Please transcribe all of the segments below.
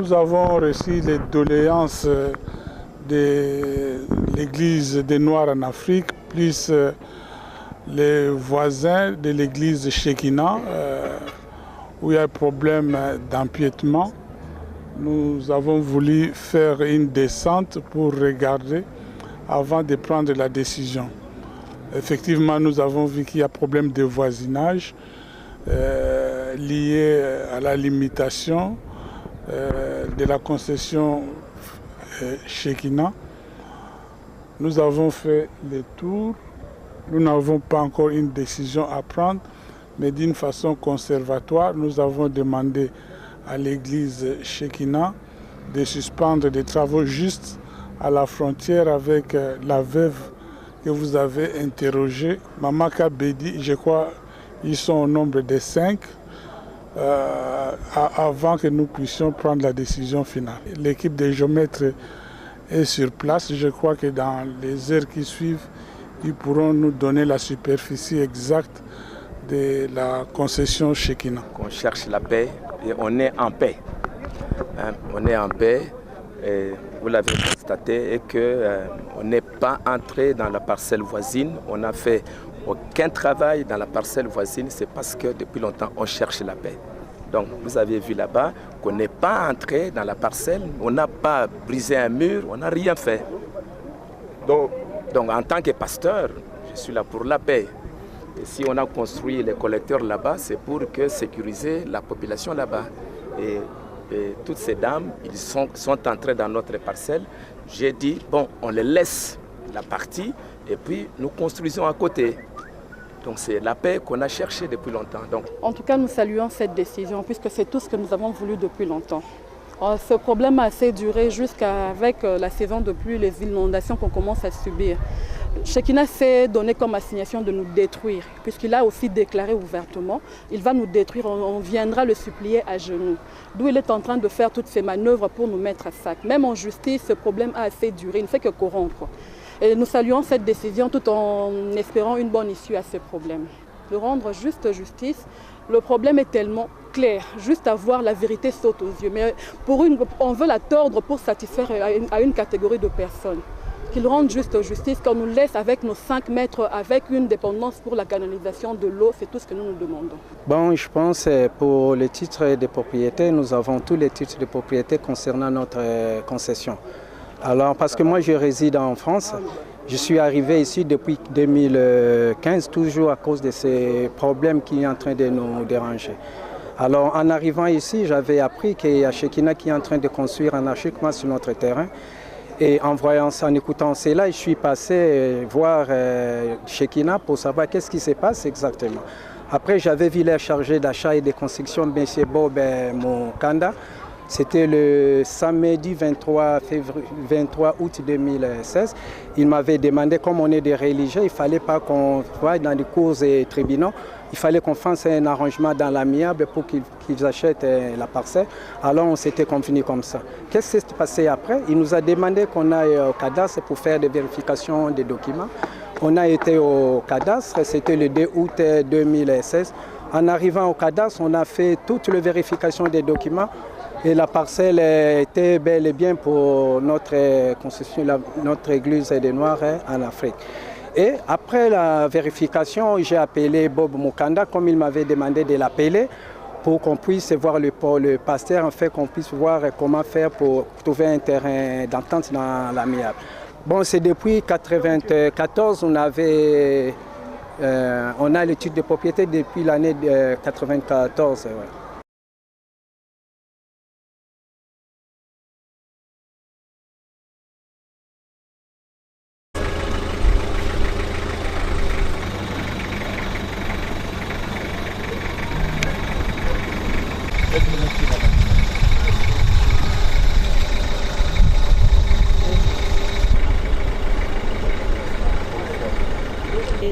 nous avons reçu les doléances de l'église des Noirs en Afrique, plus les voisins de l'église Shekinah, où il y a un problème d'empiètement. Nous avons voulu faire une descente pour regarder avant de prendre la décision. Effectivement, nous avons vu qu'il y a un problème de voisinage lié à la limitation de la concession Shekinah. Nous avons fait le tour. Nous n'avons pas encore une décision à prendre, mais d'une façon conservatoire, nous avons demandé à l'église Shekinah de suspendre des travaux juste à la frontière avec la veuve que vous avez interrogée, Mamaka Bedi. Je crois qu'ils sont au nombre de 5 avant que nous puissions prendre la décision finale. L'équipe des géomètres est sur place. Je crois que dans les heures qui suivent, ils pourront nous donner la superficie exacte de la concession Shekinah. On cherche la paix et on est en paix. On est en paix, et vous l'avez constaté, et qu'on n'est pas entré dans la parcelle voisine. On n'a fait aucun travail dans la parcelle voisine, c'est parce que depuis longtemps on cherche la paix. Donc vous avez vu là-bas qu'on n'est pas entré dans la parcelle, on n'a pas brisé un mur, on n'a rien fait. Donc en tant que pasteur, je suis là pour la paix. Et si on a construit les collecteurs là-bas, c'est pour sécuriser la population là-bas. Et toutes ces dames, ils sont entrés dans notre parcelle. J'ai dit, bon, on les laisse la partie et puis nous construisons à côté. Donc c'est la paix qu'on a cherchée depuis longtemps. Donc. En tout cas, nous saluons cette décision puisque c'est tout ce que nous avons voulu depuis longtemps. Ce problème a assez duré jusqu'avec la saison de pluie, les inondations qu'on commence à subir. Shekinah s'est donné comme assignation de nous détruire, puisqu'il a aussi déclaré ouvertement, il va nous détruire, on viendra le supplier à genoux. D'où il est en train de faire toutes ces manœuvres pour nous mettre à sac. Même en justice, ce problème a assez duré, il ne fait que corrompre. Et nous saluons cette décision tout en espérant une bonne issue à ce problème. De rendre juste justice, le problème est tellement clair, juste à voir la vérité saute aux yeux. Mais on veut la tordre pour satisfaire à une catégorie de personnes. Qu'ils rendent juste justice, qu'on nous laisse avec nos 5 mètres, avec une dépendance pour la canalisation de l'eau, c'est tout ce que nous demandons. Bon, je pense que pour les titres de propriété, nous avons tous les titres de propriété concernant notre concession. Alors, parce que moi je réside en France, je suis arrivé ici depuis 2015, toujours à cause de ces problèmes qui sont en train de nous déranger. Alors, en arrivant ici, j'avais appris qu'il y a Shekinah qui est en train de construire anarchiquement sur notre terrain. Et en écoutant cela, je suis passé voir Shekinah pour savoir qu'est-ce qui se passe exactement. Après, j'avais vu les chargés d'achat et de construction, M. Bob Mukanda. C'était le samedi 23 août 2016. Il m'avait demandé, comme on est des religieux, il ne fallait pas qu'on voie dans les cours et tribunaux. Il fallait qu'on fasse un arrangement dans l'amiable pour qu'ils achètent la parcelle. Alors on s'était convenu comme ça. Qu'est-ce qui s'est passé après? Il nous a demandé qu'on aille au cadastre pour faire des vérifications des documents. On a été au cadastre, c'était le 2 août 2016. En arrivant au cadastre, on a fait toutes les vérifications des documents. Et la parcelle était bel et bien pour notre concession, notre église des Noirs en Afrique. Et après la vérification, j'ai appelé Bob Mukanda, comme il m'avait demandé de l'appeler, pour qu'on puisse voir le pasteur, en fait, qu'on puisse voir comment faire pour trouver un terrain d'entente dans l'amiable. Bon, c'est depuis 1994, on a l'étude de propriété depuis l'année 1994. Ouais.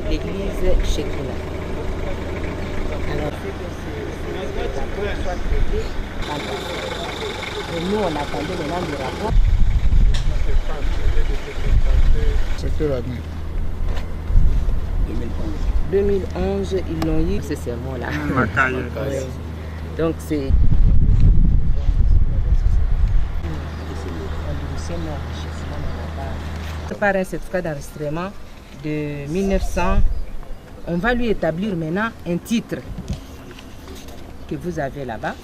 L'église Shekinah. Alors, nous, on attendait maintenant du rapport. C'est quelle année? 2011, ils l'ont eu, ce serment-là. Donc, c'est... ancienne enrichissement là-bas. Par un certificat d'enregistrement de 1900, on va lui établir maintenant un titre que vous avez là-bas.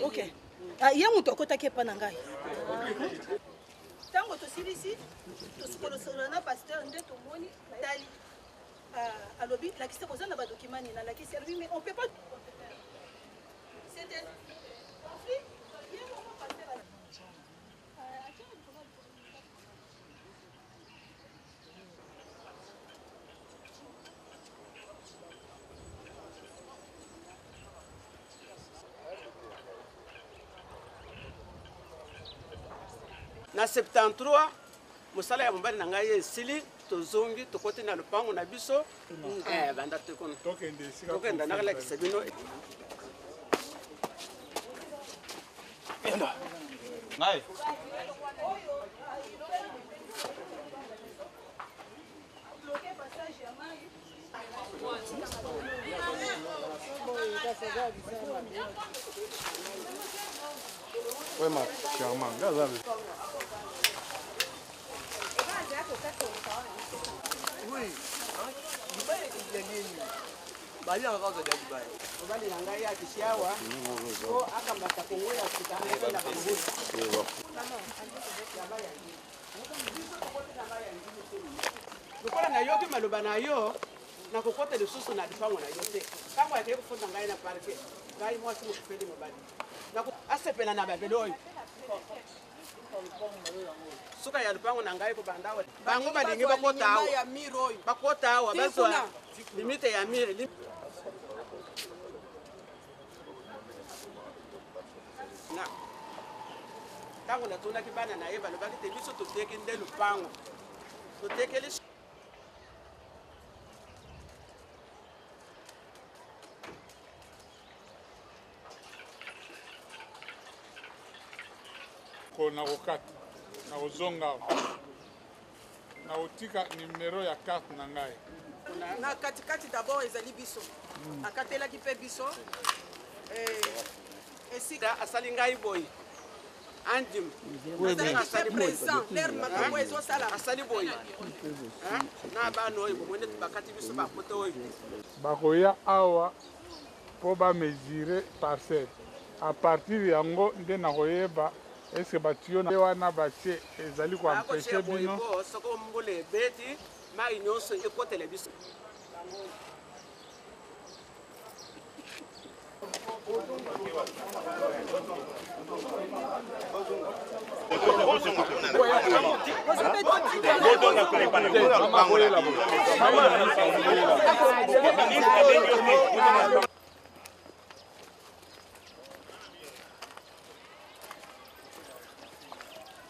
Ok. Il y a un autre côté qui est pas nangai. Tango to silisi, to skolosona pasteur nde to moni tali. À l'obit, la question posée na ba document na la qui servi mais on peut pas. C'était conflit. Il y a un pasteur. Na 73 musala ya mobali na ngai esili tozongi tokoti na lupango na biso banda tekono tokenda nakalakisa bino ngai Oui, ma charmante, regarde. oui bali anga kaza dia dubai bali anga ya kishawa o akambata kongola kitana na bangu lukola na yo ke maloba na yo na kokota lisusu na difango na yo te kangwa yake kufunda ngai na parke ngai mwasi mukupeli mobali na asepela na babelo oyo suka ya lupango na ngai ko bandawa bango balingi bakota awa bazwa limite ya mire na tango na tuna kibana na yeba lobaki te biso toteke nde lupango totekeli na kokata na kozonga na kotika numero ya carte na ngai na katikati d'abord ezali biso akatelaki mpe biso esika asali ngai boyi andim asali boyi na bana oyo bomwene bakati biso bakote oyo bakoya awa mpo bamesure parcelle a partir yango nde nakoyeba est-ce que batio na wana batie ezali koampeshe bino soko mbula ebeti mai nyonso ekotela biso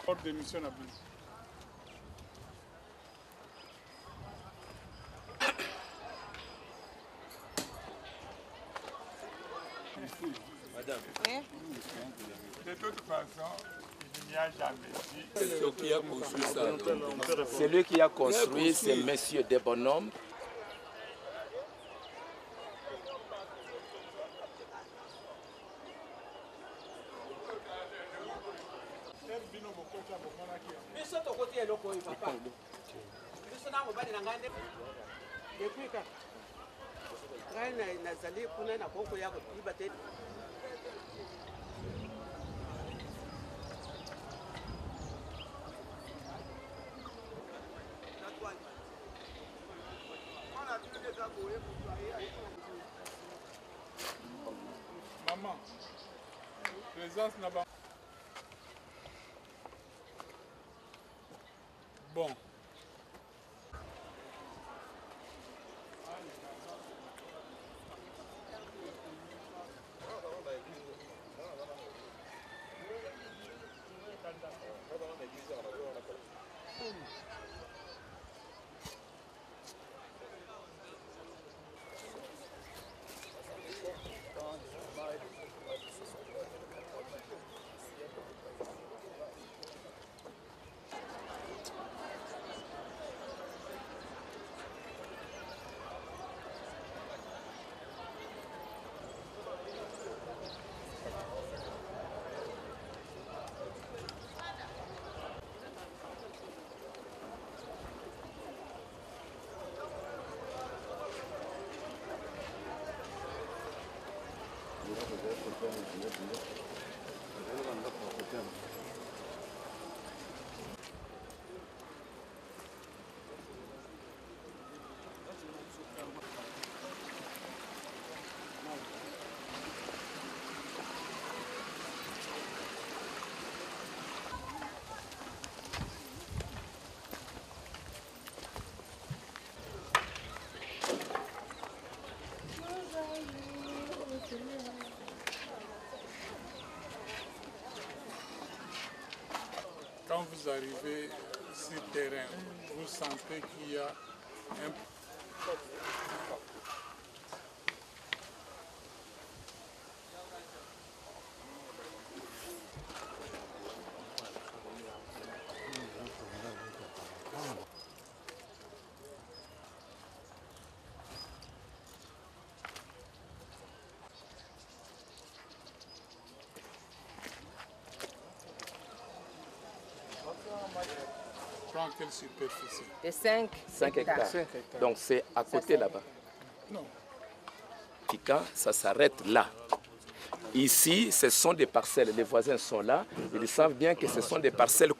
ordre de mission na bino. Madame. De toute façon, il n'y a jamais dit. C'est qui a construit ça. C'est lui qui a construit, c'est monsieur des bonhommes. Biso tokoti eloko oyo papa. Biso na mobali na ngai nde. Depuis ka. Ngai nazali kuna na koko ya koyiba te. Maman, présence là-bas. Bon. Quand vous arrivez sur le terrain, vous sentez qu'il y a un... Prends quelle superficie? De 5 hectares. 5 hectares. Donc c'est à côté là-bas. Non. Piquant, ça s'arrête là. Ici, ce sont des parcelles. Les voisins sont là. Ils savent bien que ce sont des parcelles.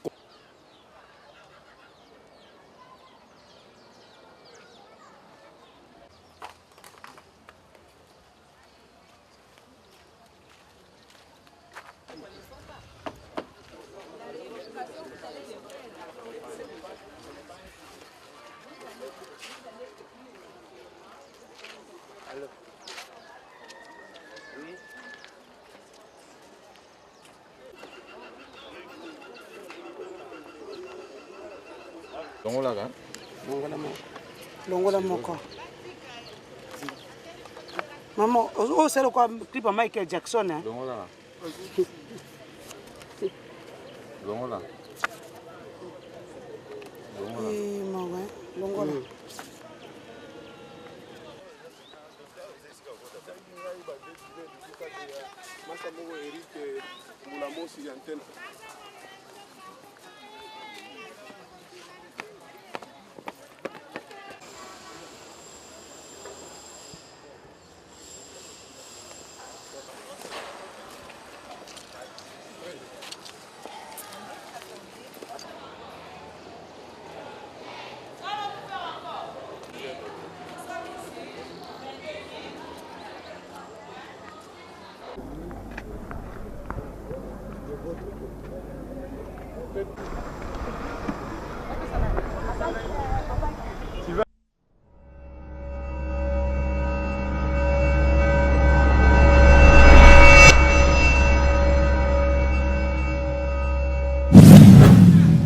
longola moko mama osala kwa clip ya Michael Jackson longola maman longola Peut-être